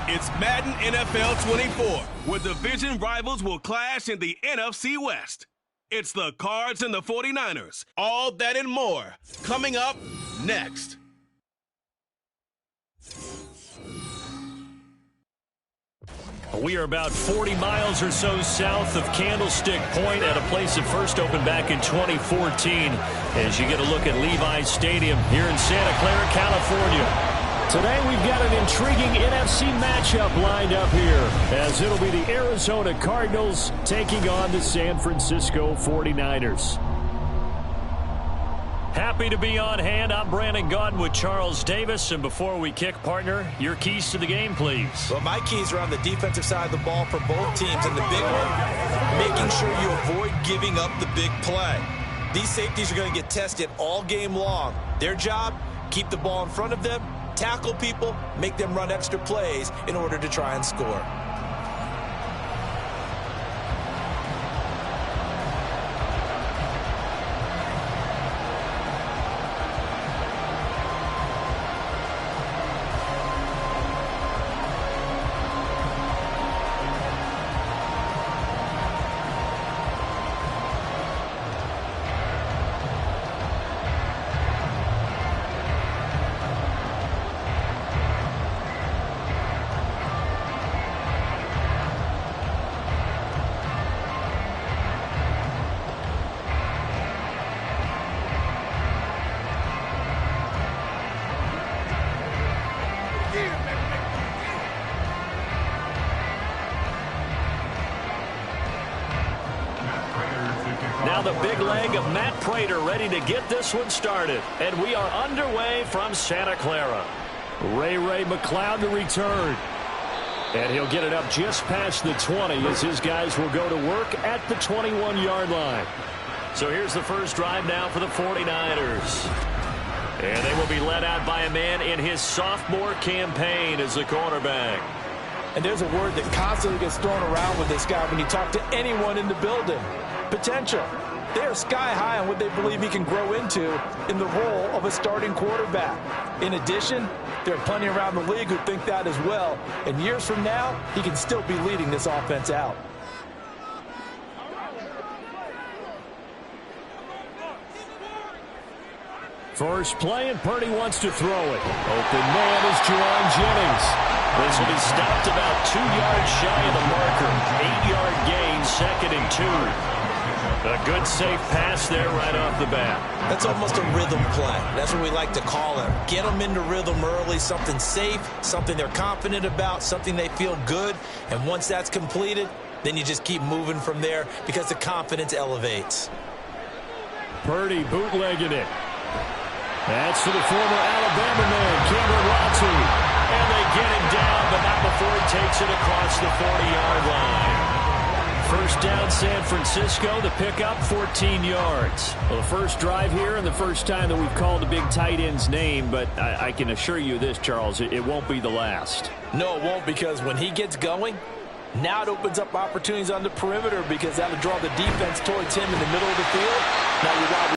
It's Madden NFL 24, where division rivals will clash in the NFC West. It's the Cards and the 49ers. All that and more coming up next. We are about 40 miles or so south of Candlestick Point at a place that first opened back in 2014 as you get a look at Levi's Stadium here in Santa Clara, California. Today we've got an intriguing NFC matchup lined up here as it'll be the Arizona Cardinals taking on the San Francisco 49ers. Happy to be on hand. I'm Brandon Gaudin with Charles Davis. And before we kick, partner, your keys to the game, please. Well, my keys are on the defensive side of the ball for both teams. And the big one, making sure you avoid giving up the big play. These safeties are going to get tested all game long. Their job, keep the ball in front of them, tackle people, make them run extra plays in order to try and score. Now the big leg of Matt Prater ready to get this one started. And we are underway from Santa Clara. Ray McCloud to return. And he'll get it up just past the 20 as his guys will go to work at the 21-yard line. So here's the first drive now for the 49ers. And they will be led out by a man in his sophomore campaign as the quarterback. And there's a word that constantly gets thrown around with this guy when you talk to anyone in the building. Potential. They are sky high on what they believe he can grow into in the role of a starting quarterback. In addition, there are plenty around the league who think that as well. And years from now, he can still be leading this offense out. First play, and Purdy wants to throw it. Open man is Juwan Jennings. This will be stopped about 2 yards shy of the marker. 8-yard gain, 2nd and 2. A good, safe pass there right off the bat. That's almost a rhythm play. That's what we like to call it. Get them into rhythm early, something safe, something they're confident about, something they feel good. And once that's completed, then you just keep moving from there because the confidence elevates. Purdy bootlegging it. That's to the former Alabama man, Cameron Latu. And they get him down, but not before he takes it across the 40-yard line. First down, San Francisco. The pickup, 14 yards. Well, the first drive here and the first time that we've called a big tight end's name, but I can assure you this, Charles, it won't be the last. No, it won't, because when he gets going, now it opens up opportunities on the perimeter because that'll draw the defense towards him in the middle of the field. Now you got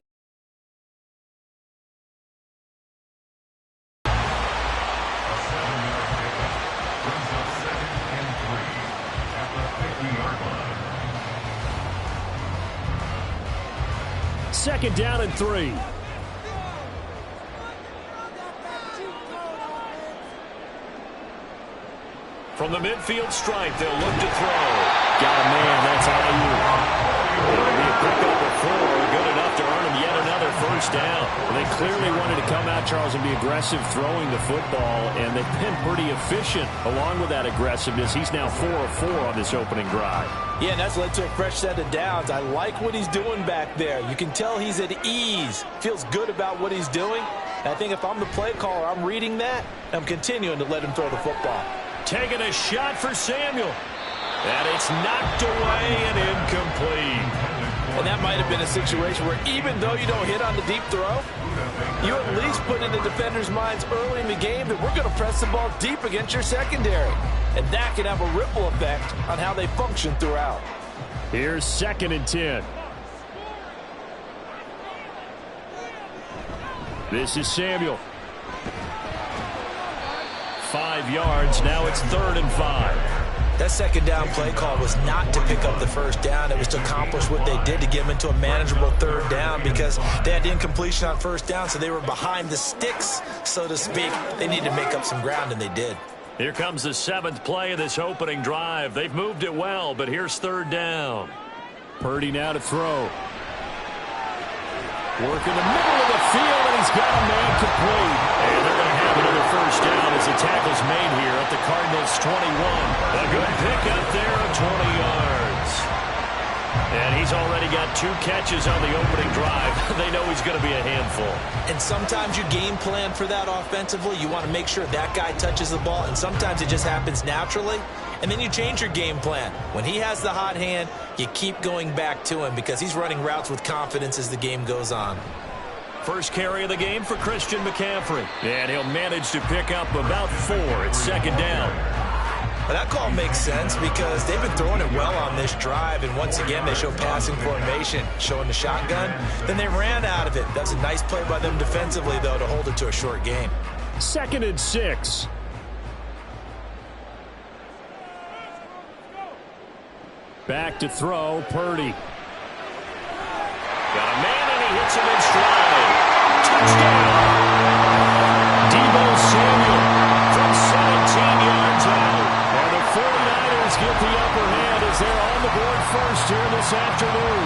second down and 3. From the midfield stripe, they'll look to throw. Got a man, that's IU. It'll be a pickup of 4, good enough to earn him yet another first down. They clearly wanted to come out, Charles, and be aggressive throwing the football, and they've been pretty efficient along with that aggressiveness. He's now 4 of 4 on this opening drive. Yeah, and that's led to a fresh set of downs. I like what he's doing back there. You can tell he's at ease, feels good about what he's doing. And I think if I'm the play caller, I'm reading that, and I'm continuing to let him throw the football. Taking a shot for Samuel. And it's knocked away and incomplete. And that might have been a situation where even though you don't hit on the deep throw, you at least put in the defender's minds early in the game that we're going to press the ball deep against your secondary. And that can have a ripple effect on how they function throughout. Here's 2nd and 10. This is Samuel. 5 yards. Now it's 3rd and 5. That second down play call was not to pick up the first down. It was to accomplish what they did to get them into a manageable 3rd down because they had incompletion on 1st down, so they were behind the sticks, so to speak. They needed to make up some ground, and they did. Here comes the 7th play of this opening drive. They've moved it well, but here's 3rd down. Purdy now to throw. Work in the middle of the field, and he's got a man complete. And they're going to have another first down as the tackle's made here at the Cardinals' 21. A good pickup there of 20 yards. And he's already got 2 catches on the opening drive. They know he's going to be a handful. And sometimes you game plan for that offensively. You want to make sure that guy touches the ball, and sometimes it just happens naturally. And then you change your game plan. When he has the hot hand, you keep going back to him because he's running routes with confidence as the game goes on. First carry of the game for Christian McCaffrey. And he'll manage to pick up about 4. It's 2nd down. Well, that call makes sense because they've been throwing it well on this drive, and once again they show passing formation, showing the shotgun. Then they ran out of it. That's a nice play by them defensively, though, to hold it to a short game. 2nd and 6. Back to throw, Purdy. Got a man, and he hits him in stride. Touchdown! Deebo Samuel from 17 yards out. And the 49ers get the upper hand as they're on the board first here this afternoon.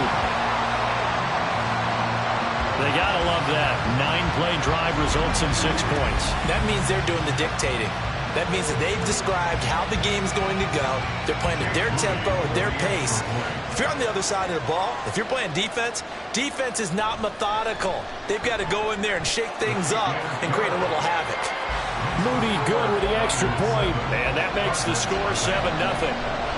They got to love that. 9-play drive results in 6 points. That means they're doing the dictating. That means that they've described how the game's going to go. They're playing at their tempo, at their pace. If you're on the other side of the ball, if you're playing defense, defense is not methodical. They've got to go in there and shake things up and create a little havoc. Moody good with the extra point, and that makes the score 7-0.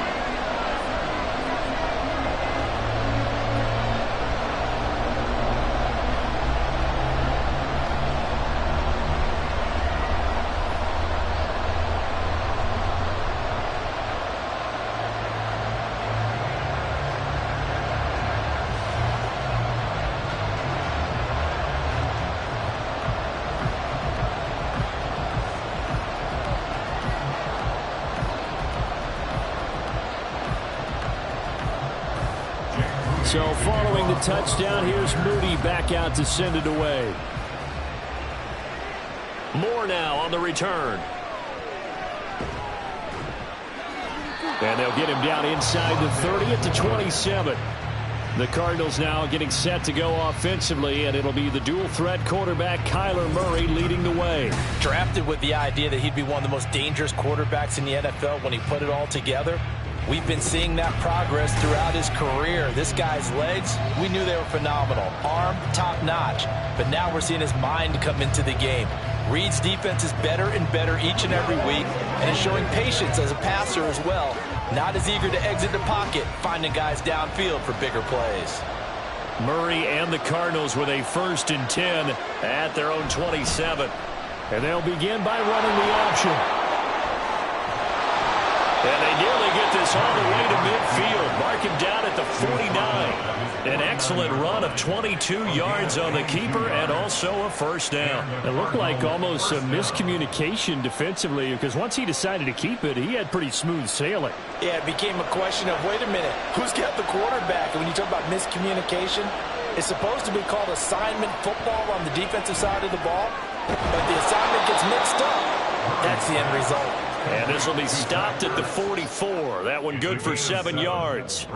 So following the touchdown, here's Moody back out to send it away. Moore now on the return. And they'll get him down inside the 30 at the 27. The Cardinals now getting set to go offensively, and it'll be the dual-threat quarterback Kyler Murray leading the way. Drafted with the idea that he'd be one of the most dangerous quarterbacks in the NFL when he put it all together. We've been seeing that progress throughout his career. This guy's legs, we knew they were phenomenal. Arm, top-notch. But now we're seeing his mind come into the game. Reed's defense is better and better each and every week, and is showing patience as a passer as well. Not as eager to exit the pocket, finding guys downfield for bigger plays. Murray and the Cardinals with a 1st and 10 at their own 27. And they'll begin by running the option. And they nearly get this all the way to midfield. Mark him down at the 49. An excellent run of 22 yards on the keeper and also a first down. It looked like almost a miscommunication defensively because once he decided to keep it, he had pretty smooth sailing. Yeah, it became a question of, wait a minute, who's got the quarterback? And when you talk about miscommunication, it's supposed to be called assignment football on the defensive side of the ball, but the assignment gets mixed up. That's the end result. And this will be stopped at the 44. That one good for 7 yards.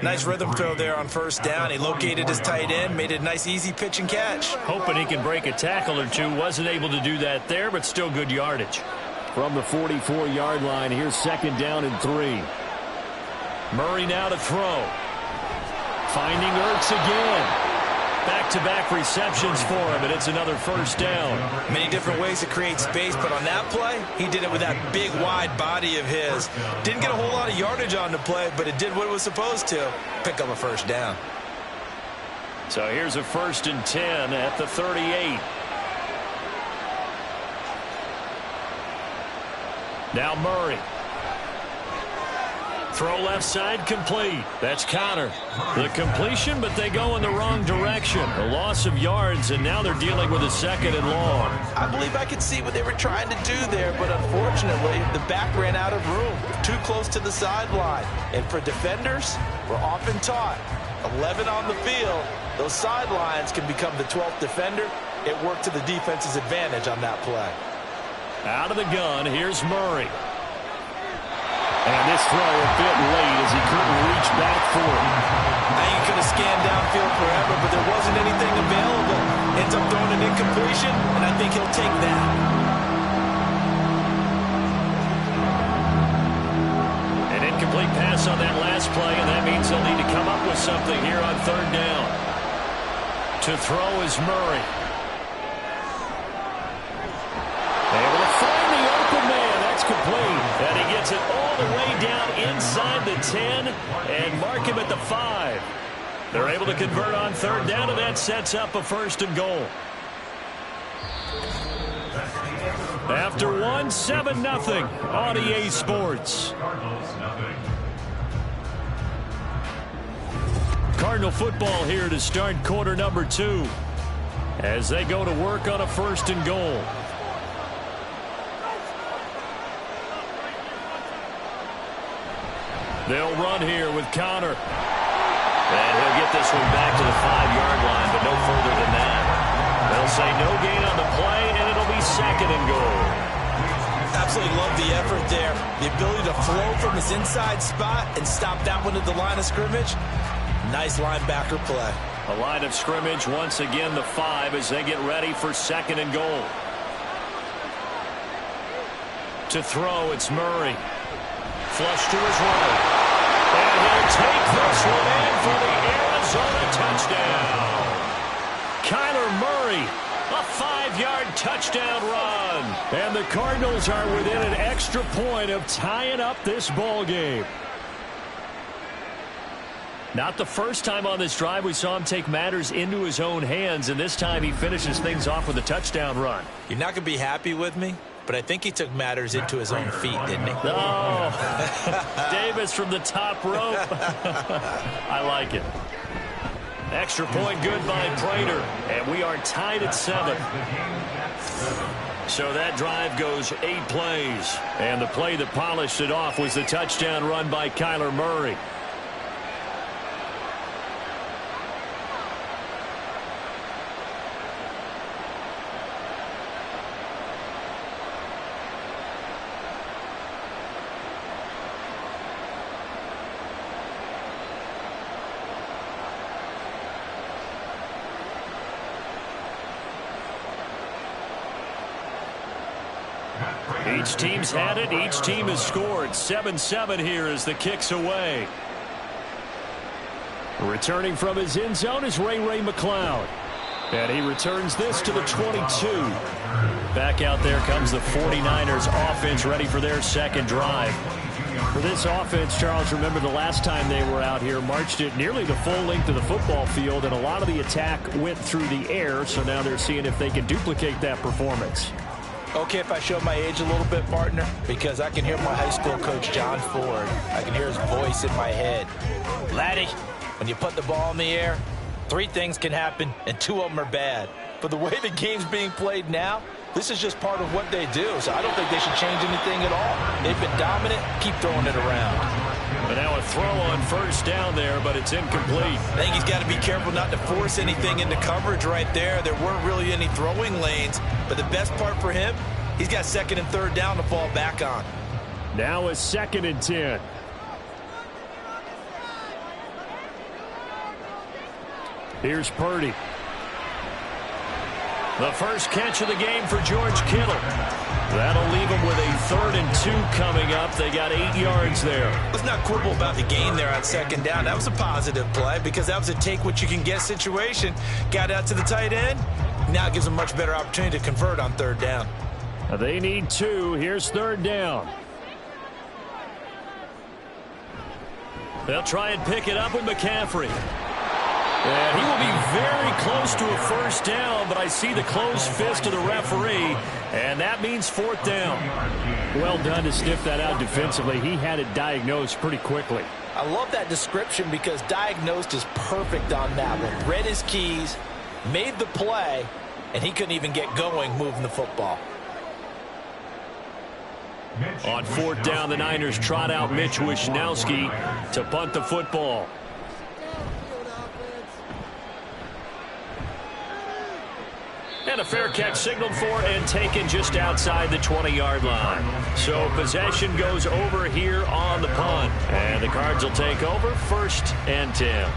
Nice rhythm throw there on first down. He located his tight end, made it a nice easy pitch and catch. Hoping he can break a tackle or two. Wasn't able to do that there, but still good yardage. From the 44-yard line, here's 2nd down and 3. Murray now to throw. Finding Ertz again. Back-to-back receptions for him, and it's another first down. Many different ways to create space, but on that play, he did it with that big, wide body of his. Didn't get a whole lot of yardage on the play, but it did what it was supposed to. Pick up a first down. So here's a 1st and 10 at the 38. Now Murray. Throw left side complete. That's Connor. The completion, but they go in the wrong direction. A loss of yards, and now they're dealing with a 2nd and long. I believe I could see what they were trying to do there, but unfortunately, the back ran out of room. Too close to the sideline. And for defenders, we're often taught, 11 on the field, those sidelines can become the 12th defender. It worked to the defense's advantage on that play. Out of the gun, here's Murray. And this throw a bit late as he couldn't reach back for it. Now you could have scanned downfield forever, but there wasn't anything available. Ends up throwing an incompletion, and I think he'll take that. An incomplete pass on that last play, and that means they'll need to come up with something here on 3rd down. To throw is Murray. Able to find the open man. That's complete. And he gets it all the way down inside the 10 and mark him at the 5. They're able to convert on 3rd down, and that sets up a 1st and goal. After 1, 7-0 on EA Sports. Cardinal football here to start quarter number 2 as they go to work on a 1st and goal. They'll run here with Connor. And he'll get this one back to the 5-yard line, but no further than that. They'll say no gain on the play, and it'll be 2nd and goal. Absolutely love the effort there. The ability to flow from his inside spot and stop that one at the line of scrimmage. Nice linebacker play. A line of scrimmage once again the 5 as they get ready for 2nd and goal. To throw, it's Murray. Flush to his right. And he'll take this one in for the Arizona touchdown. Kyler Murray, a 5-yard touchdown run. And the Cardinals are within an extra point of tying up this ball game. Not the first time on this drive we saw him take matters into his own hands, and this time he finishes things off with a touchdown run. You're not going to be happy with me, but I think he took matters into his own feet, didn't he? Oh, Davis from the top rope. I like it. Extra point good by Prater, and we are tied at 7. So that drive goes 8 plays, and the play that polished it off was the touchdown run by Kyler Murray. Each team's had it. Each team has scored. 7-7 here as the kick's away. Returning from his end zone is Ray McLeod. And he returns this to the 22. Back out there comes the 49ers offense ready for their 2nd drive. For this offense, Charles, remember the last time they were out here, marched it nearly the full length of the football field, and a lot of the attack went through the air, so now they're seeing if they can duplicate that performance. Okay, if I show my age a little bit, partner, because I can hear my high school coach, John Ford. I can hear his voice in my head. Laddie, when you put the ball in the air, 3 things can happen, and 2 of them are bad. But the way the game's being played now, this is just part of what they do, so I don't think they should change anything at all. They've been dominant. Keep throwing it around. But now a throw on 1st down there, but it's incomplete. I think he's got to be careful not to force anything into coverage right there. There weren't really any throwing lanes, but the best part for him, he's got 2nd and 3rd down to fall back on. Now a 2nd and 10. Here's Purdy. The first catch of the game for George Kittle. That'll leave them with a 3rd and 2 coming up. They got 8 yards there. Let's not quibble about the gain there on 2nd down. That was a positive play because that was a take-what-you-can-get situation. Got out to the tight end. Now it gives them a much better opportunity to convert on 3rd down. They need 2. Here's 3rd down. They'll try and pick it up with McCaffrey. And he will be very close to a first down, but I see the closed fist of the referee, and that means fourth down. Well done to sniff that out defensively. He had it diagnosed pretty quickly. I love that description because diagnosed is perfect on that one. Read his keys, made the play, and he couldn't even get going moving the football. On fourth down, the Niners trot out Mitch Wishnowski to punt the football. And a fair catch signaled for and taken just outside the 20-yard line. So possession goes over here on the punt. And the Cards will take over 1st and 10.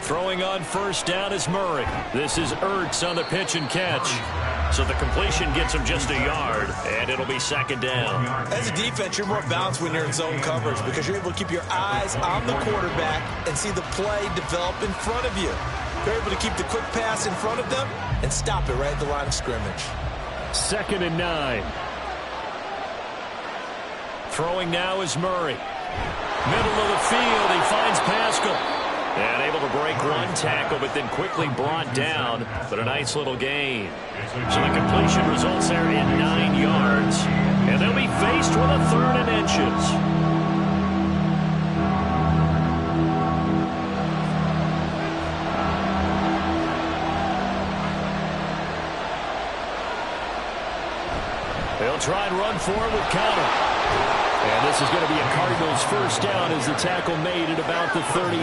Throwing on first down is Murray. This is Ertz on the pitch and catch. So the completion gets him just a yard, and it'll be 2nd down. As a defense, you're more balanced when you're in zone coverage because you're able to keep your eyes on the quarterback and see the play develop in front of you. You're able to keep the quick pass in front of them and stop it right at the line of scrimmage. 2nd and 9. Throwing now is Murray. Middle of the field, he finds Pascal. And able to break one tackle, but then quickly brought down. But a nice little gain. So the completion results there in 9 yards. And they'll be faced with a 3rd and inches. They'll try and run for it with Connor. And this is going to be a Cardinals first down as the tackle made at about the 38.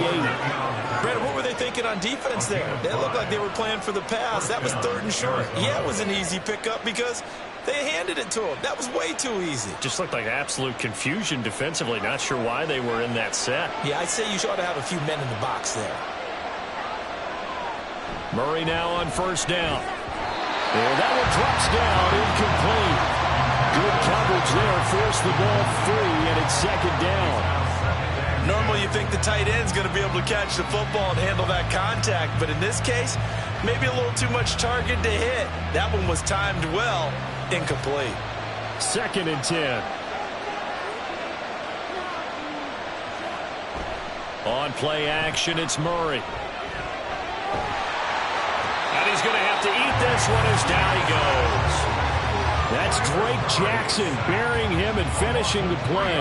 Brad, what were they thinking on defense there? They looked like they were playing for the pass. That was 3rd and short. Yeah, it was an easy pickup because they handed it to him. That was way too easy. Just looked like absolute confusion defensively. Not sure why they were in that set. Yeah, I'd say you ought to have a few men in the box there. Murray now on first down. And that one drops down, incomplete. Good coverage there, forced the ball free, and it's 2nd down. Normally you think the tight end's going to be able to catch the football and handle that contact, but in this case, maybe a little too much target to hit. That one was timed well, incomplete. 2nd and 10. On play action, it's Murray. And he's going to have to eat this one as down he goes. That's Drake Jackson burying him and finishing the play.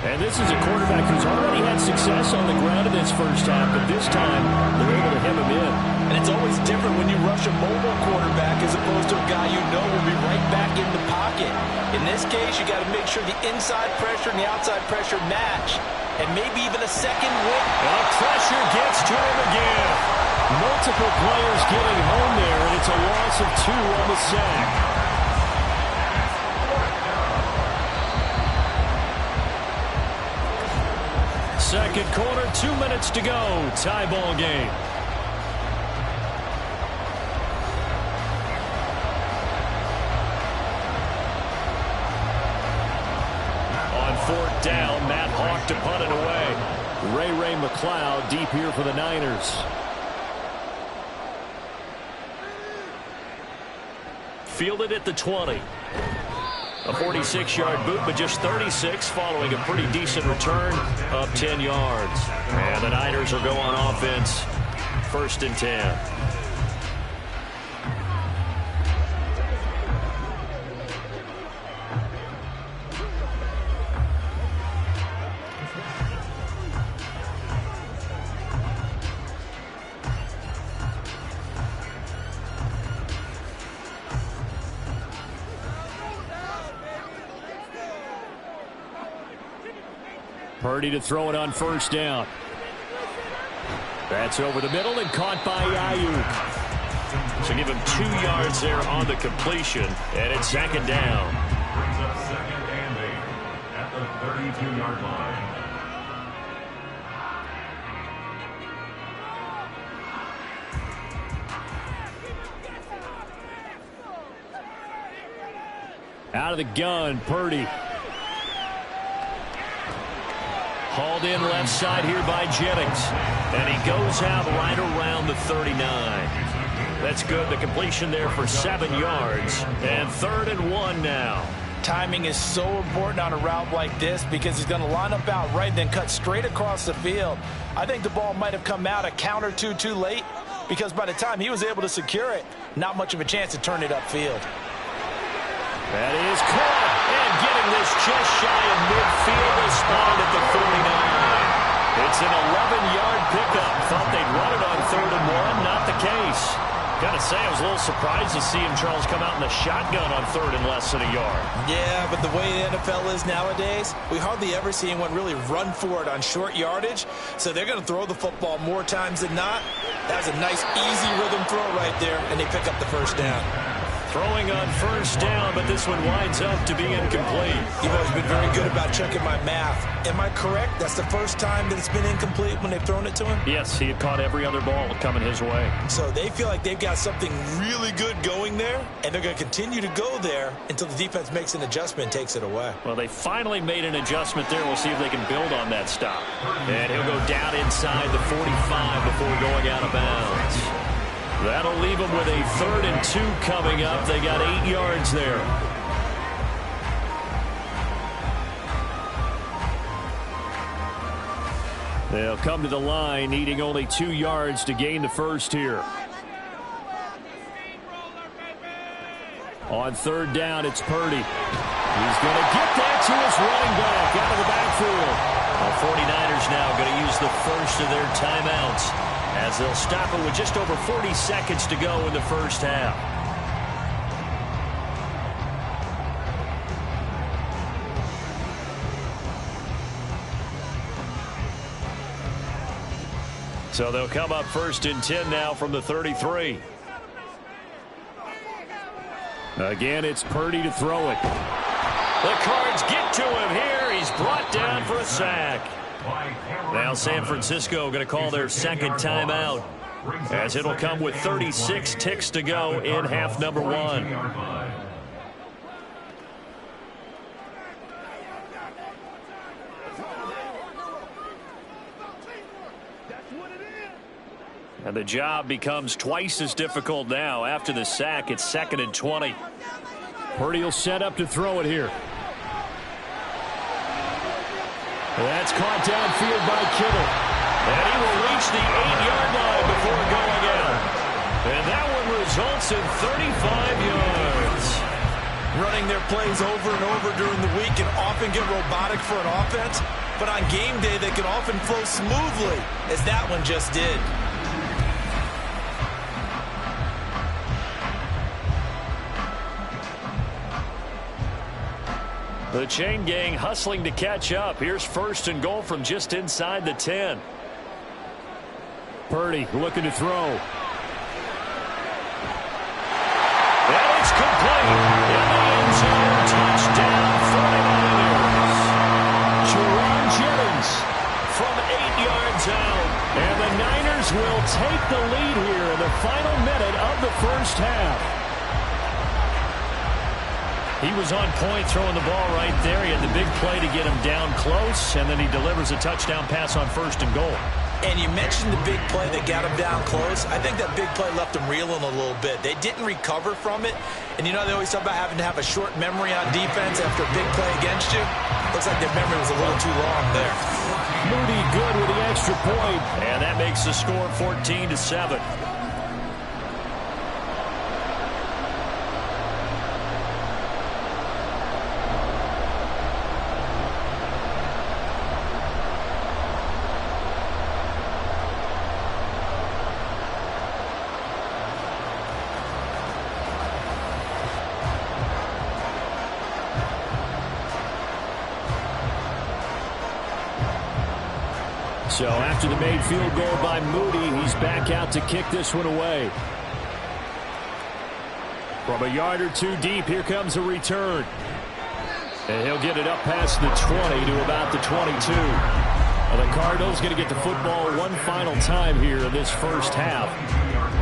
And this is a quarterback who's already had success on the ground in this first half, but this time they're able to hem him in. And it's always different when you rush a mobile quarterback as opposed to a guy you know will be right back in the pocket. In this case, you got to make sure the inside pressure and the outside pressure match, and maybe even a second win. The pressure gets to him again. Multiple players getting home there, and it's a loss of 2 on the sack. Second quarter, 2 minutes to go. Tie ball game. On 4th down, Matt Hawk to punt it away. Ray McLeod deep here for the Niners. Fielded at the 20. A 46-yard boot, but just 36 following a pretty decent return of 10 yards. And the Niners will go on offense, 1st and 10. Purdy to throw it on first down. That's over the middle and caught by Ayuk. So give him 2 yards there on the completion, and it's 2nd down. Brings up 2nd and 8 at the 32-yard line. Out of the gun, Purdy. Hauled in left side here by Jennings. And he goes out right around the 39. That's good. The completion there for 7 yards. And 3rd and 1 now. Timing is so important on a route like this because he's going to line up out right, then cut straight across the field. I think the ball might have come out a count or two too late because by the time he was able to secure it, not much of a chance to turn it upfield. That is caught. And getting this just shy of midfield, they spotted at the 49. It's an 11-yard pickup. Thought they'd run it on 3rd and 1. Not the case. Gotta say, I was a little surprised to see him, Charles, come out in the shotgun on 3rd and less than a yard. Yeah, but the way the NFL is nowadays, we hardly ever see anyone really run for it on short yardage. So they're going to throw the football more times than not. That was a nice, easy rhythm throw right there, and they pick up the first down. Throwing on first down, but this one winds up to be incomplete. You've always been very good about checking my math. Am I correct? That's the first time that it's been incomplete when they've thrown it to him? Yes, he had caught every other ball coming his way. So they feel like they've got something really good going there, and they're going to continue to go there until the defense makes an adjustment and takes it away. Well, they finally made an adjustment there. We'll see if they can build on that stop. And he'll go down inside the 45 before going out of bounds. That'll leave them with a 3rd and 2 coming up. They got 8 yards there. They'll come to the line, needing only 2 yards to gain the first here. On 3rd down, it's Purdy. He's going to get that to his running back out of the backfield. The 49ers now going to use the first of their timeouts as they'll stop it with just over 40 seconds to go in the first half. So they'll come up 1st and 10 now from the 33. Again, it's Purdy to throw it. The Cards get to him here. He's brought down for a sack. Now San Francisco going to call their second timeout as it'll come with 36 ticks to go in half number 1. And the job becomes twice as difficult now. After the sack, it's 2nd and 20. Purdy will set up to throw it here. That's caught downfield by Kittle. And he will reach the 8-yard line before going out. And that one results in 35 yards. Running their plays over and over during the week can often get robotic for an offense, but on game day they can often flow smoothly, as that one just did. The chain gang hustling to catch up. Here's 1st and goal from just inside the 10. Purdy looking to throw. And it's complete. In the end zone, touchdown 49ers. Jerron Jennings from 8 yards out. And the Niners will take the lead here in the final minute of the first half. He was on point throwing the ball right there. He had the big play to get him down close, and then he delivers a touchdown pass on 1st and goal. And you mentioned the big play that got him down close. I think that big play left him reeling a little bit. They didn't recover from it. And, you know, they always talk about having to have a short memory on defense after a big play against you. Looks like their memory was a little too long there. Moody good with the extra point. And that makes the score 14-7. So after the made field goal by Moody, he's back out to kick this one away. From a yard or two deep, here comes a return. And he'll get it up past the 20 to about the 22. Well, the Cardinals going to get the football one final time here in this first half.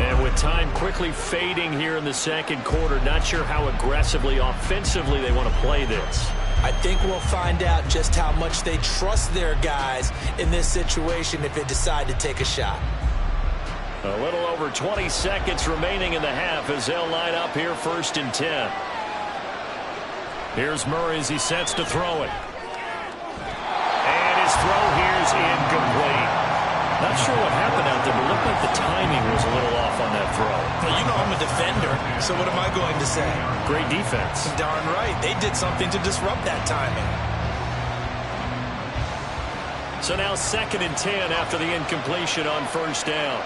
And with time quickly fading here in the second quarter, not sure how aggressively, offensively they want to play this. I think we'll find out just how much they trust their guys in this situation if they decide to take a shot. A little over 20 seconds remaining in the half as they'll line up here 1st and 10. Here's Murray as he sets to throw it. And his throw here's incomplete. Not sure what happened out there, but it looked like the timing was a little off on that throw. Well, you know I'm a defender, so what am I going to say? Great defense. Darn right. They did something to disrupt that timing. So now 2nd and 10 after the incompletion on 1st down.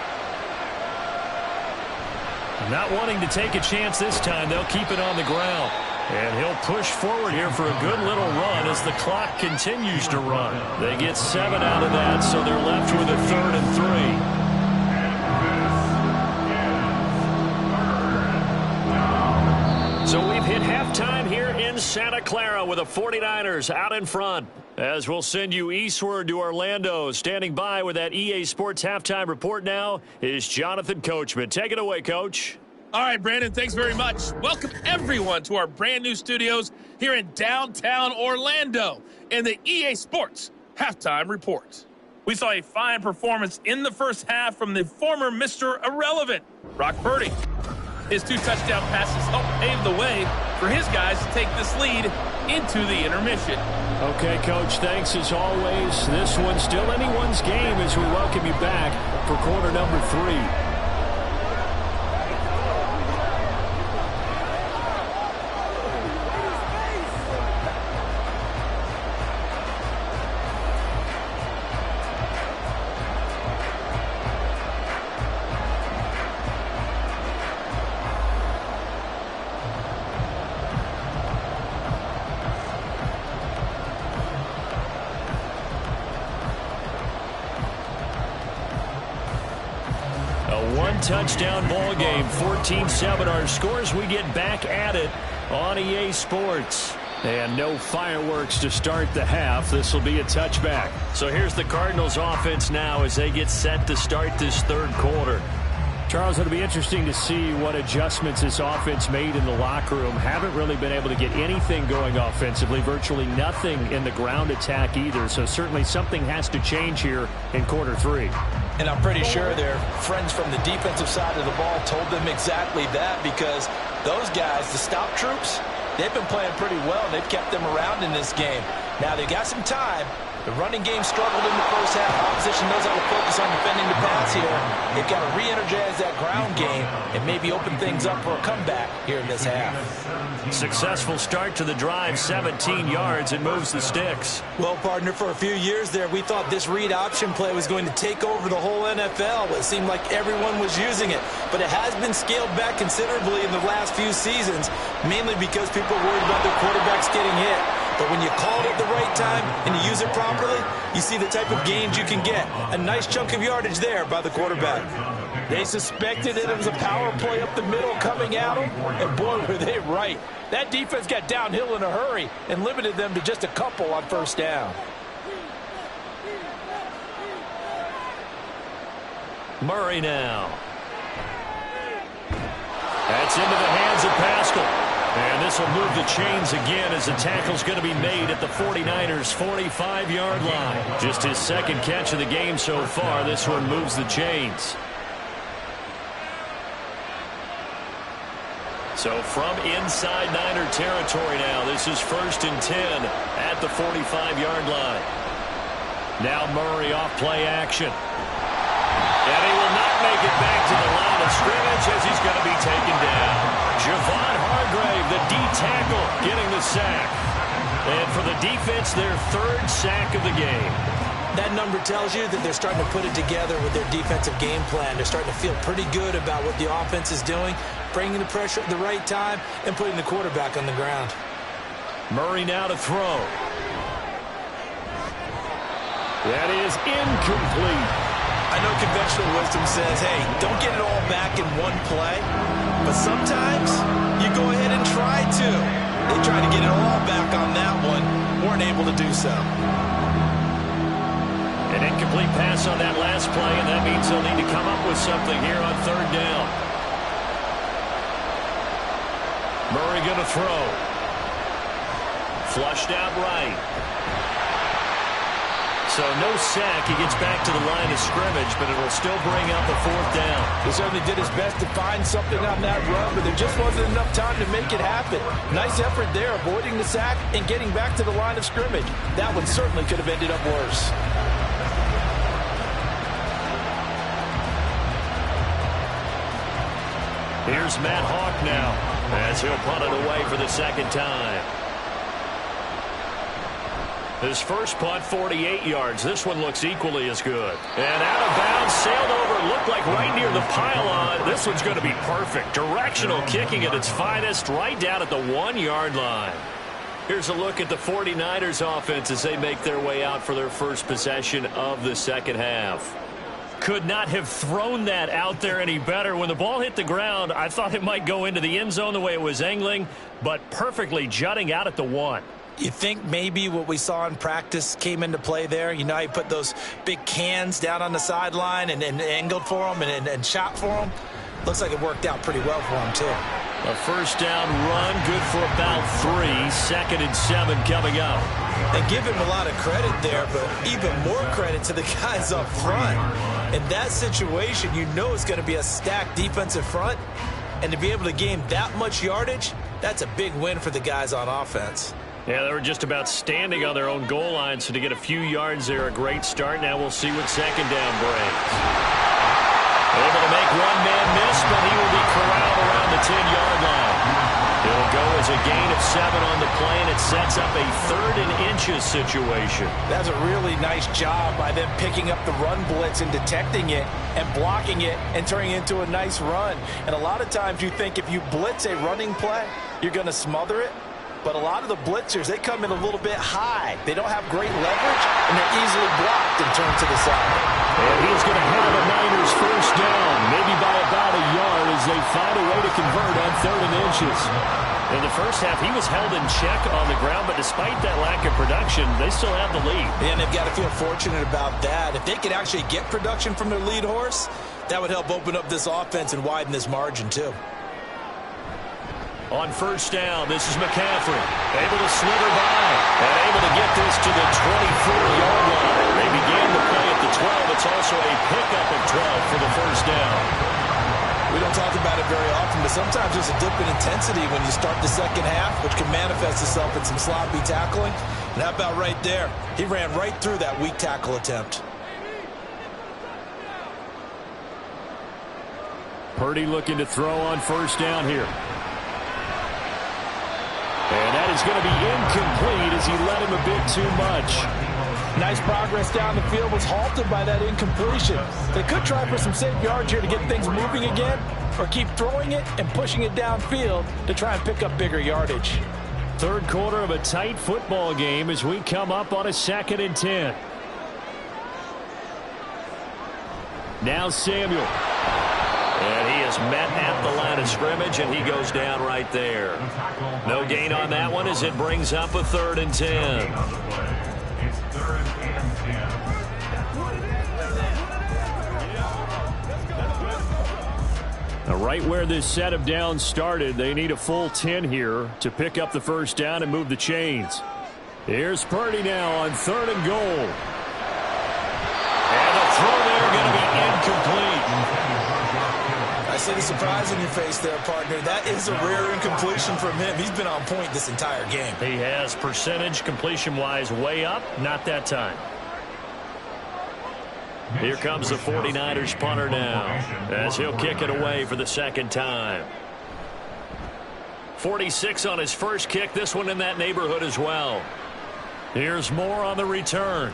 Not wanting to take a chance this time, they'll keep it on the ground. And he'll push forward here for a good little run as the clock continues to run. They get 7 out of that, so they're left with a 3rd and 3. So we've hit halftime here in Santa Clara with the 49ers out in front. As we'll send you eastward to Orlando. Standing by with that EA Sports halftime report now is Jonathan Coachman. Take it away, Coach. All right, Brandon, thanks very much. Welcome, everyone, to our brand-new studios here in downtown Orlando in the EA Sports Halftime Report. We saw a fine performance in the first half from the former Mr. Irrelevant, Brock Purdy. His 2 touchdown passes helped pave the way for his guys to take this lead into the intermission. Okay, Coach, thanks as always. This one's still anyone's game as we welcome you back for quarter number 3. Touchdown ball game, 14-7 our scores. We get back at it on EA Sports. And no fireworks to start the half. This will be a touchback. So here's the Cardinals offense now as they get set to start this 3rd quarter. Charles, it'll be interesting to see what adjustments this offense made in the locker room. Haven't really been able to get anything going offensively, virtually nothing in the ground attack either. So certainly something has to change here in quarter 3. And I'm pretty sure their friends from the defensive side of the ball told them exactly that, because those guys, the stop troops, they've been playing pretty well. They've kept them around in this game. Now they've got some time. The running game struggled in the first half. Opposition knows how to focus on defending the pass here. They've got to re-energize that ground game and maybe open things up for a comeback here in this half. Successful start to the drive, 17 yards, and moves the sticks. Well, partner, for a few years there, we thought this read option play was going to take over the whole NFL. It seemed like everyone was using it, but it has been scaled back considerably in the last few seasons, mainly because people are worried about their quarterbacks getting hit. But when you call it at the right time and you use it properly, you see the type of gains you can get. A nice chunk of yardage there by the quarterback. They suspected that it was a power play up the middle coming at them, and boy, were they right. That defense got downhill in a hurry and limited them to just a couple on 1st down. Murray now. That's into the hands of Pascal. And this will move the chains again as the tackle's going to be made at the 49ers' 45-yard line. Just his 2nd catch of the game so far. This one moves the chains. So from inside Niner territory now, this is 1st and 10 at the 45-yard line. Now Murray off play action. And he will not make it back to the line of scrimmage as he's going to be taken down. Javon Hargrave, the D-tackle, getting the sack. And for the defense, their 3rd sack of the game. That number tells you that they're starting to put it together with their defensive game plan. They're starting to feel pretty good about what the offense is doing, bringing the pressure at the right time, and putting the quarterback on the ground. Murray now to throw. That is incomplete. I know conventional wisdom says, hey, don't get it all back in one play. But sometimes you go ahead and try to. They tried to get it all back on that one. Weren't able to do so. An incomplete pass on that last play, and that means they'll need to come up with something here on third down. Murray going to throw. Flushed out right. So no sack. He gets back to the line of scrimmage, but it'll still bring up a fourth down. He certainly did his best to find something on that run, but there just wasn't enough time to make it happen. Nice effort there, avoiding the sack and getting back to the line of scrimmage. That one certainly could have ended up worse. Here's Matt Hawk now, as he'll punt it away for the second time. His first punt, 48 yards. This one looks equally as good. And out of bounds, sailed over, looked like right near the pylon. This one's going to be perfect. Directional kicking at its finest, right down at the 1-yard line. Here's a look at the 49ers offense as they make their way out for their first possession of the second half. Could not have thrown that out there any better. When the ball hit the ground, I thought it might go into the end zone the way it was angling, but perfectly jutting out at the 1. You think maybe what we saw in practice came into play there? You know, he put those big cans down on the sideline and angled for them and shot for them. Looks like it worked out pretty well for him, too. A first down run, good for about 3. 2nd and 7 coming up. And give him a lot of credit there, but even more credit to the guys up front. In that situation, you know it's going to be a stacked defensive front. And to be able to gain that much yardage, that's a big win for the guys on offense. Yeah, they were just about standing on their own goal line, so to get a few yards there, a great start. Now we'll see what second down brings. Able to make one man miss, but he will be corralled around the 10-yard line. It'll go as a gain of 7 on the play, and it sets up a 3rd and inches situation. That's a really nice job by them picking up the run blitz and detecting it and blocking it and turning it into a nice run. And a lot of times you think if you blitz a running play, you're going to smother it. But a lot of the blitzers, they come in a little bit high. They don't have great leverage, and they're easily blocked and turned to the side. And he's going to have a Niners first down, maybe by about a yard as they find a way to convert on 3rd and inches. In the first half, he was held in check on the ground, but despite that lack of production, they still have the lead. And they've got to feel fortunate about that. If they could actually get production from their lead horse, that would help open up this offense and widen this margin, too. On first down, this is McCaffrey. Able to slither by and able to get this to the 24-yard line. They began the play at the 12. It's also a pickup of 12 for the first down. We don't talk about it very often, but sometimes there's a dip in intensity when you start the second half, which can manifest itself in some sloppy tackling. And how about right there? He ran right through that weak tackle attempt. Purdy looking to throw on first down here. And that is going to be incomplete as he led him a bit too much. Nice progress down the field, was halted by that incompletion. They could try for some safe yards here to get things moving again, or keep throwing it and pushing it downfield to try and pick up bigger yardage. Third quarter of a tight football game as we come up on a 2nd and 10. Now Samuel. And he is met at the line of scrimmage, and he goes down right there. No gain on that one as it brings up a 3rd and 10. It's 3rd and 10. Now, right where this set of downs started, they need a full 10 here to pick up the first down and move the chains. Here's Purdy now on 3rd and goal. And the throw there going to be incomplete. I see the surprise in your face there, partner. That is a rare incompletion from him. He's been on point this entire game. He has percentage completion-wise way up. Not that time. Here comes the 49ers punter now as he'll kick it away for the second time. 46 on his first kick. This one in that neighborhood as well. Here's Moore on the return.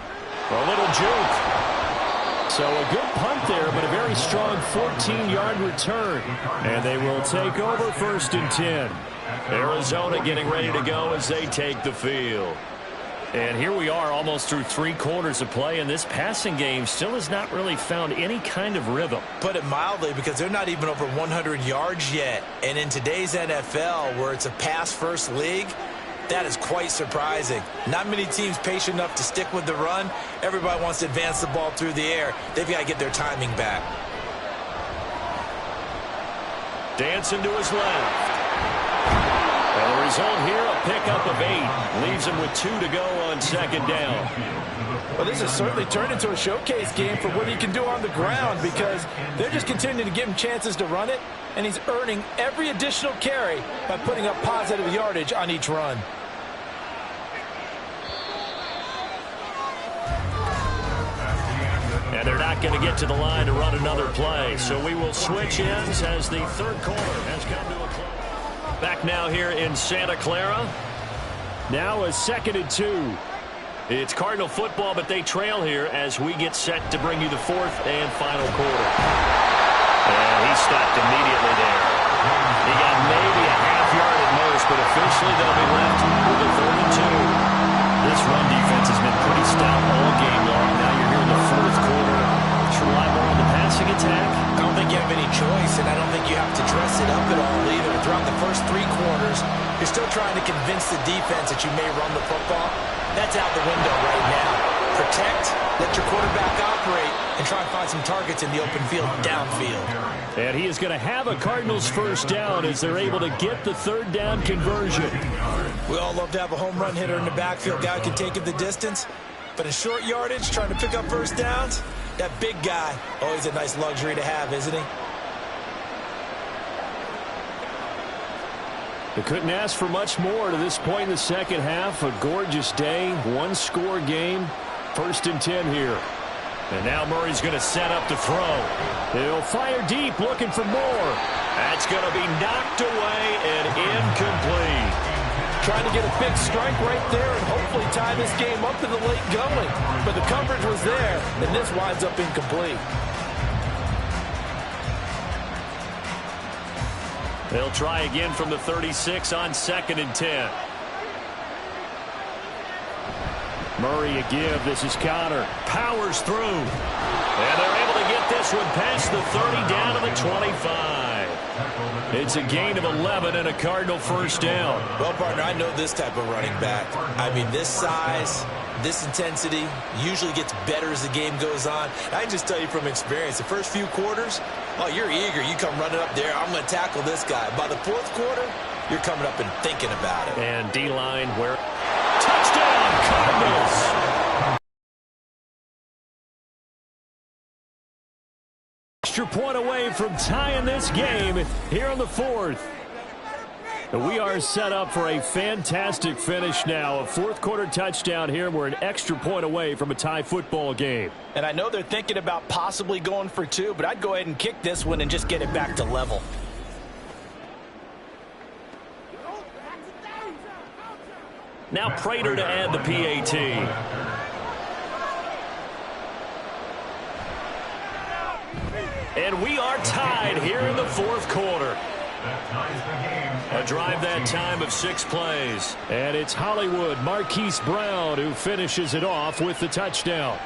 A little juke. So a good punt there, but a very strong 14-yard return. And they will take over 1st and 10. Arizona getting ready to go as they take the field. And here we are almost through 3 quarters of play, and this passing game still has not really found any kind of rhythm. Put it mildly, because they're not even over 100 yards yet. And in today's NFL, where it's a pass-first league, That is quite surprising. Not many teams patient enough to stick with the run. Everybody wants to advance the ball through the air. They've got to get their timing back. Dancing to his left. And the result here, a pickup of 8. Leaves him with 2 to go on second down. Well, this has certainly turned into a showcase game for what he can do on the ground because they're just continuing to give him chances to run it, and he's earning every additional carry by putting up positive yardage on each run. And they're not going to get to the line to run another play. So we will switch ends as the third quarter has come to a close. Back now here in Santa Clara. Now a 2nd and 2. It's Cardinal football, but they trail here as we get set to bring you the 4th and final quarter. And he stopped immediately there. He got maybe a half yard at most, but officially they'll be left with a 3rd and 2. This run defense has been pretty stout all game long. Now you're here in the 4th quarter. Should rely more on the passing attack? I don't think you have any choice, and I don't think you have to dress it up at all either. Throughout the first 3 quarters, you're still trying to convince the defense that you may run the football. That's out the window right now. Protect, let your quarterback operate, and try and find some targets in the open field, downfield. And he is going to have a Cardinals first down as they're able to get the 3rd down conversion. We all love to have a home run hitter in the backfield. Guy who can take it the distance. But in short yardage, trying to pick up first downs, that big guy, always a nice luxury to have, isn't he? They couldn't ask for much more to this point in the second half. A gorgeous day, 1-score game, 1st and 10 here. And now Murray's going to set up to throw. He'll fire deep, looking for more. That's going to be knocked away and incomplete. Trying to get a big strike right there and hopefully tie this game up in the late going. But the coverage was there, and this winds up incomplete. They'll try again from the 36 on 2nd and 10. Murray a give. This is Connor. Powers through. And they're able to get this one past the 30 down to the 25. It's a gain of 11 and a Cardinal first down. Well, partner, I know this type of running back. I mean, this size, this intensity usually gets better as the game goes on. I can just tell you from experience, the first few quarters, oh, you're eager. You come running up there, I'm going to tackle this guy. By the 4th quarter, you're coming up and thinking about it. And D-line where... Touchdown, Cardinals! Extra point away from tying this game here in the 4th. And we are set up for a fantastic finish now. A 4th quarter touchdown here. We're an extra point away from a tie football game. And I know they're thinking about possibly going for 2, but I'd go ahead and kick this one and just get it back to level. Now Prater to add the PAT. And we are tied here in the 4th quarter. A drive that time of 6 plays. And it's Hollywood, Marquise Brown, who finishes it off with the touchdown.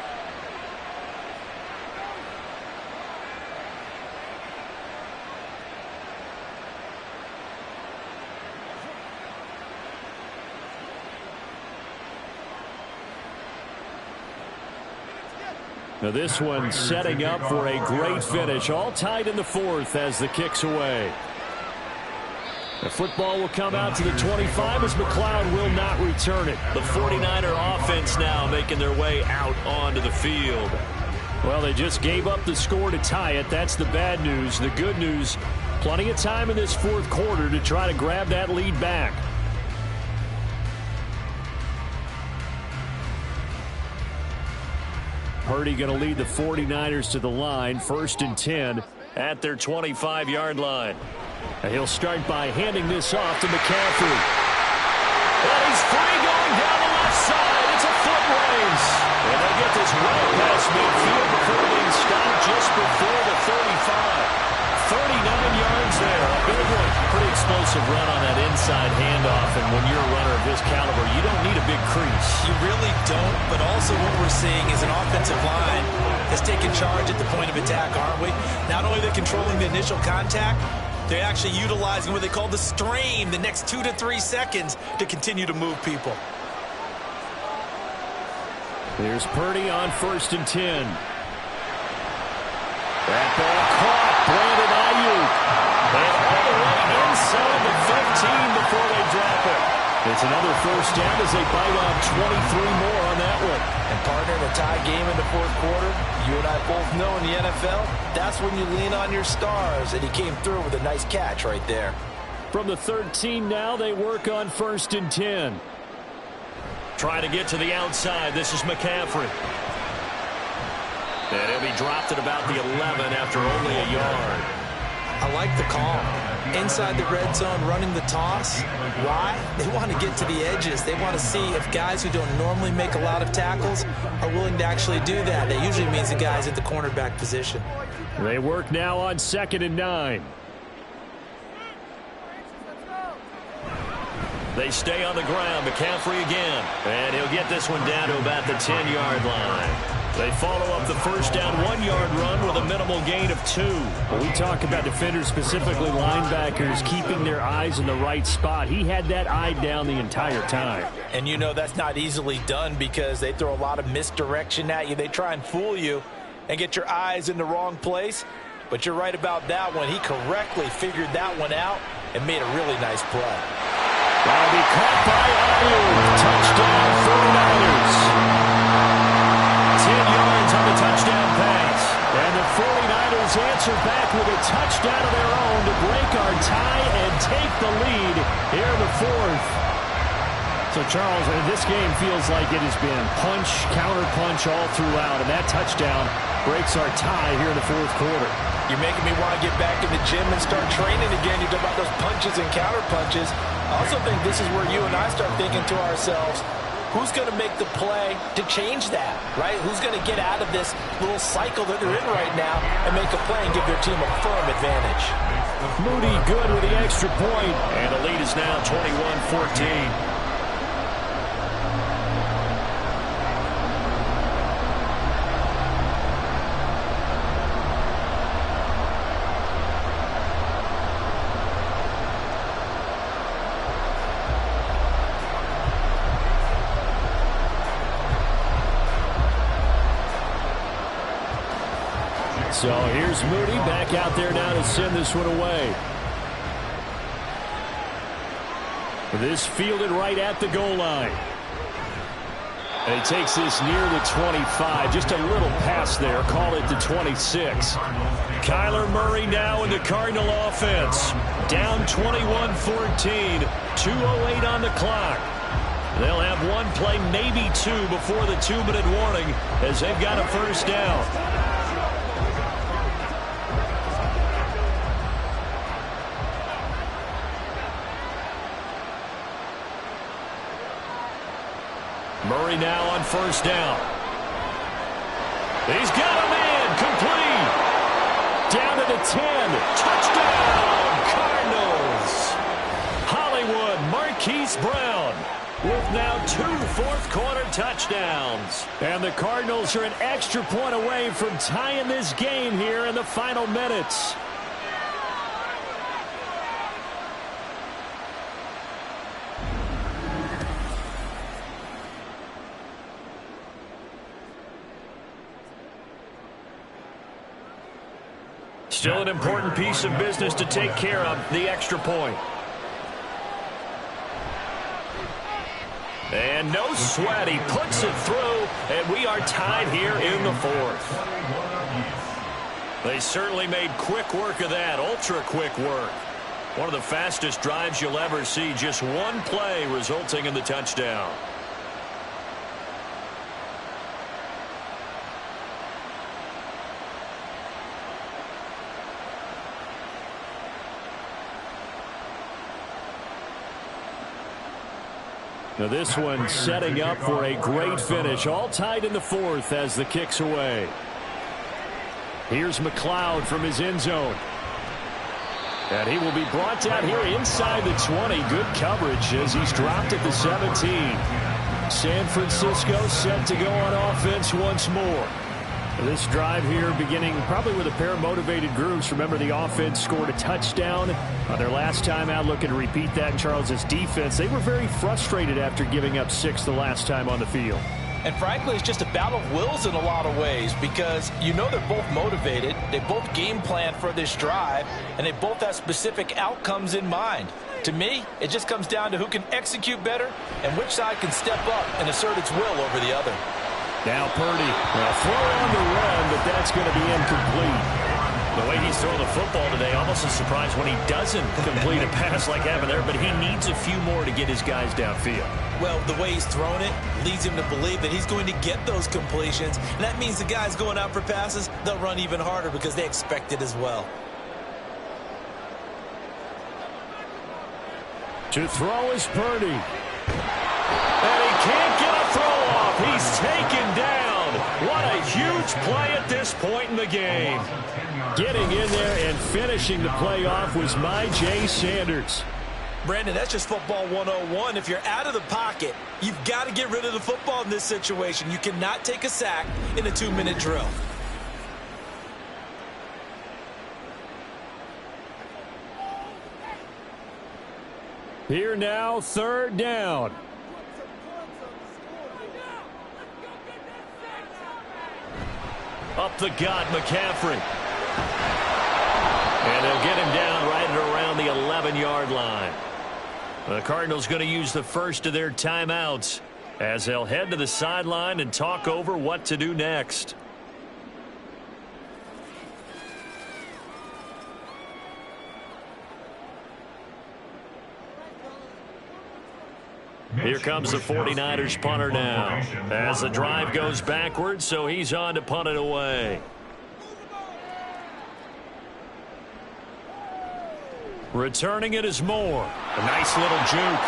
Now this one setting up for a great finish. All tied in the 4th as the kick's away. The football will come out to the 25 as McLeod will not return it. The 49er offense now making their way out onto the field. Well, they just gave up the score to tie it. That's the bad news. The good news, plenty of time in this 4th quarter to try to grab that lead back. Purdy going to lead the 49ers to the line. 1st and 10 at their 25-yard line. And he'll start by handing this off to McCaffrey. And he's free going down the left side. It's a foot race. And they get this well past midfield before being stopped just before the 35. 39 yards there. A big one. Pretty explosive run on that inside handoff. And when you're a runner of this caliber, you don't need a big crease. You really don't, but also what we're seeing is an offensive line that's taking charge at the point of attack, aren't we? Not only are they controlling the initial contact, They're actually utilizing what they call the strain, the next 2 to 3 seconds, to continue to move people. Here's Purdy on 1st and 10. That ball caught. Brandon Ayuk. And all the way inside the 15 before they drop it. It's another 1st down as they bite on 23 more on that one. And partner, in a tie game in the 4th quarter, you and I both know in the NFL, that's when you lean on your stars. And he came through with a nice catch right there. From the 13 now, they work on 1st and 10. Trying to get to the outside. This is McCaffrey. And he'll be dropped at about the 11 after only a yard. I like the call. Inside the red zone, running the toss. Why? They want to get to the edges. They want to see if guys who don't normally make a lot of tackles are willing to actually do that. That usually means the guys at the cornerback position. They work now on 2nd and 9. They stay on the ground. McCaffrey again. And he'll get this one down to about the 10-yard line. They follow up the 1st down 1-yard run with a minimal gain of 2. When we talk about defenders, specifically linebackers, keeping their eyes in the right spot, he had that eye down the entire time. And you know that's not easily done because they throw a lot of misdirection at you. They try and fool you and get your eyes in the wrong place. But you're right about that one. He correctly figured that one out and made a really nice play. That'll be caught by Ayuk. Touchdown 49ers. 10 yards on the touchdown pass. And the 49ers answer back with a touchdown of their own to break our tie and take the lead here in the 4th. So, Charles, this game feels like it has been punch, counter-punch all throughout, and that touchdown breaks our tie here in the 4th quarter. You're making me want to get back in the gym and start training again. You talk about those punches and counter-punches. I also think this is where you and I start thinking to ourselves, who's going to make the play to change that, right? Who's going to get out of this little cycle that they're in right now and make a play and give their team a firm advantage? Moody good with the extra point. And the lead is now 21-14. So here's Moody back out there now to send this one away. This fielded right at the goal line. And he takes this near the 25. Just a little pass there. Call it the 26. Kyler Murray now in the Cardinal offense. Down 21-14. 2:08 on the clock. They'll have one play, maybe two, before the 2-minute warning as they've got a 1st down. Murray now on 1st down. He's got a man complete. Down to the 10. Touchdown, Cardinals. Hollywood Marquise Brown with now 2 fourth-quarter touchdowns. And the Cardinals are an extra point away from tying this game here in the final minutes. Still an important piece of business to take care of, the extra point. And no sweat, he puts it through, and we are tied here in the 4th. They certainly made quick work of that, ultra-quick work. One of the fastest drives you'll ever see, just one play resulting in the touchdown. Now this one setting up for a great finish. All tied in the 4th as the kick's away. Here's McLeod from his end zone. And he will be brought down here inside the 20. Good coverage as he's dropped at the 17. San Francisco set to go on offense once more. This drive here beginning probably with a pair of motivated groups. Remember, the offense scored a touchdown on their last time out, looking to repeat that in Charles's defense. They were very frustrated after giving up 6 the last time on the field. And frankly, it's just a battle of wills in a lot of ways because you know they're both motivated, they both game plan for this drive, and they both have specific outcomes in mind. To me, it just comes down to who can execute better and which side can step up and assert its will over the other. Now Purdy, a throw on the run, but that's going to be incomplete. The way he's throwing the football today, almost a surprise when he doesn't complete a pass like having there, but he needs a few more to get his guys downfield. Well, the way he's thrown it leads him to believe that he's going to get those completions, and that means the guys going out for passes, they'll run even harder because they expect it as well. To throw is Purdy. And he can't get a throw off. He's taken down. What a huge play at this point in the game. Getting in there and finishing the play off was Myjai Sanders. Brandon, that's just football 101. If you're out of the pocket, you've got to get rid of the football in this situation. You cannot take a sack in a 2-minute drill. Here now, third down. Up the gut, McCaffrey. And they'll get him down right at around the 11-yard line. The Cardinals going to use the first of their timeouts as they'll head to the sideline and talk over what to do next. Here comes the 49ers punter now as the drive goes backwards, so he's on to punt it away. Returning it is Moore. A nice little juke.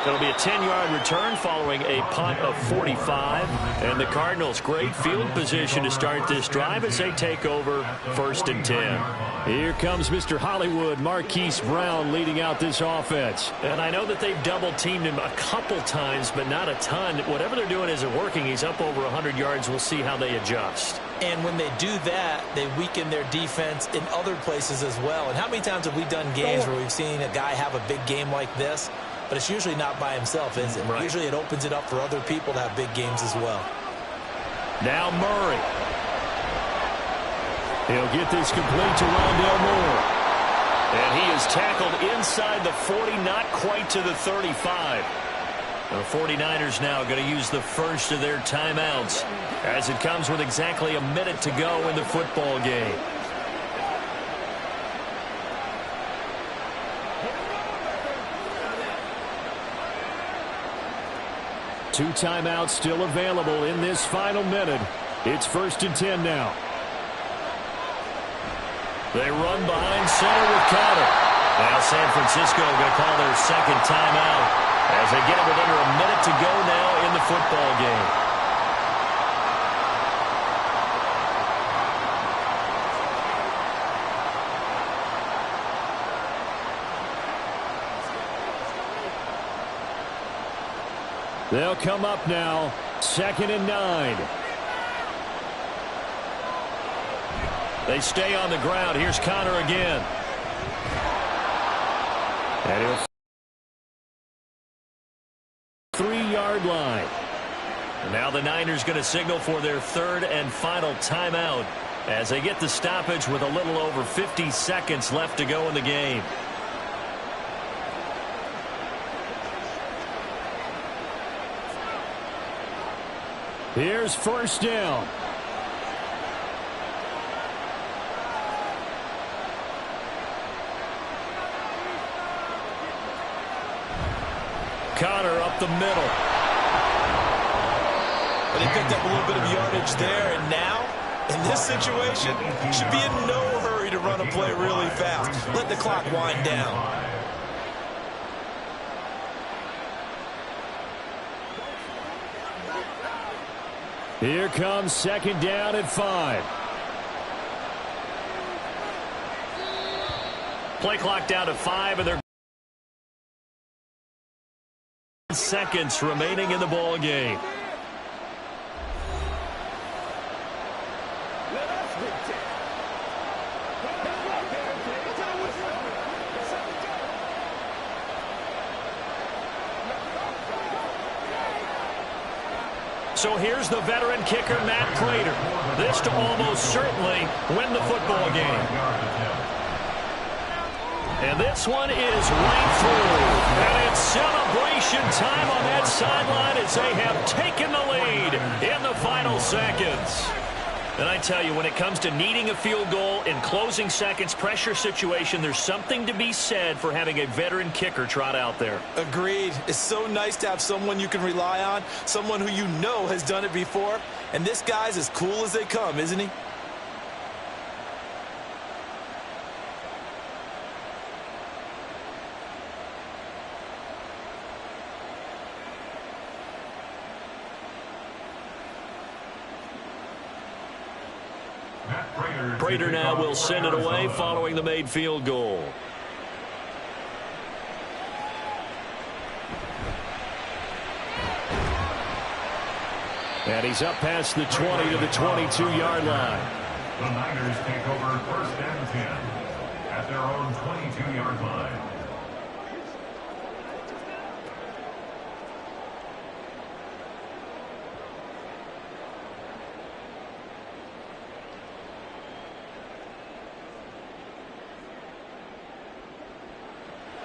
It'll be a 10-yard return following a punt of 45. And the Cardinals, great field position to start this drive as they take over 1st and 10. Here comes Mr. Hollywood, Marquise Brown, leading out this offense. And I know that they've double-teamed him a couple times, but not a ton. Whatever they're doing isn't working. He's up over 100 yards. We'll see how they adjust. And when they do that, they weaken their defense in other places as well. And how many times have we done games where we've seen a guy have a big game like this? But it's usually not by himself, is it? Right. Usually it opens it up for other people to have big games as well. Now Murray. He'll get this complete to Rondale Moore. And he is tackled inside the 40, not quite to the 35. The 49ers now going to use the first of their timeouts as it comes with exactly a minute to go in the football game. Two timeouts still available in this final minute. It's 1st and 10 now. They run behind center with Connor. Now San Francisco going to call their second timeout as they get it with under a minute to go now in the football game. They'll come up now, 2nd and 9. They stay on the ground. Here's Connor again. And he'll 3-yard line. And now the Niners going to signal for their third and final timeout as they get the stoppage with a little over 50 seconds left to go in the game. Here's 1st down. Connor up the middle. But he picked up a little bit of yardage there, and now, in this situation, should be in no hurry to run a play really fast. Let the clock wind down. Here comes 2nd down at 5. Play clock down to 5, and they're seconds remaining in the ball game. So here's the veteran kicker, Matt Prater. This to almost certainly win the football game. And this one is right through. And it's celebration time on that sideline as they have taken the lead in the final seconds. And I tell you, when it comes to needing a field goal in closing seconds pressure situation, there's something to be said for having a veteran kicker trot out there. Agreed. It's so nice to have someone you can rely on, someone who you know has done it before. And this guy's as cool as they come, isn't he? Prater now will send it away following the made field goal. And he's up past the 20 to the 22-yard line. The Niners take over 1st and 10 at their own 22-yard line.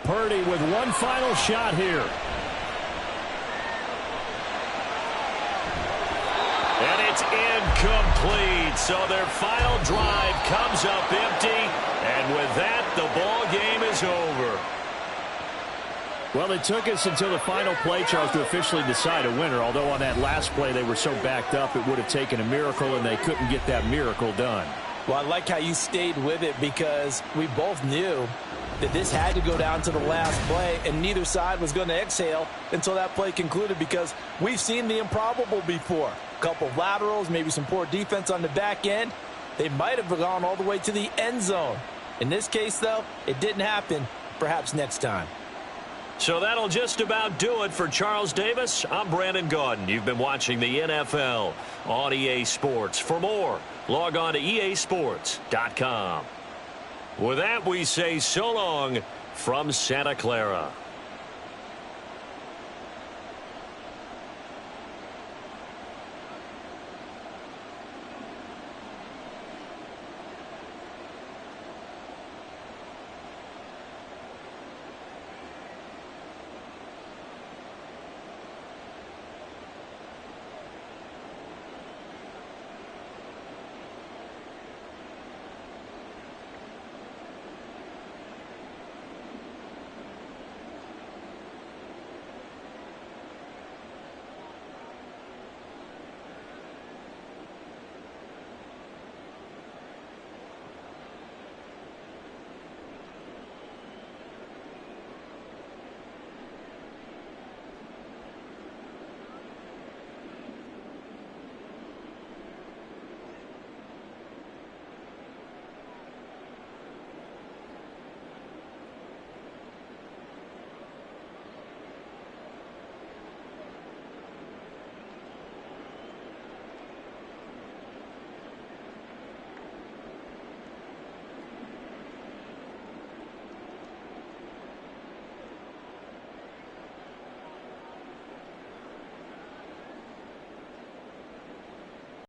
Purdy with one final shot here. And it's incomplete. So their final drive comes up empty. And with that, the ball game is over. Well, it took us until the final play, Charles, to officially decide a winner. Although on that last play they were so backed up, it would have taken a miracle, and they couldn't get that miracle done. Well, I like how you stayed with it because we both knew that this had to go down to the last play, and neither side was going to exhale until that play concluded because we've seen the improbable before. A couple of laterals, maybe some poor defense on the back end. They might have gone all the way to the end zone. In this case, though, it didn't happen. Perhaps next time. So that'll just about do it for Charles Davis. I'm Brandon Gaudin. You've been watching the NFL on EA Sports. For more, log on to easports.com. With that, we say so long from Santa Clara.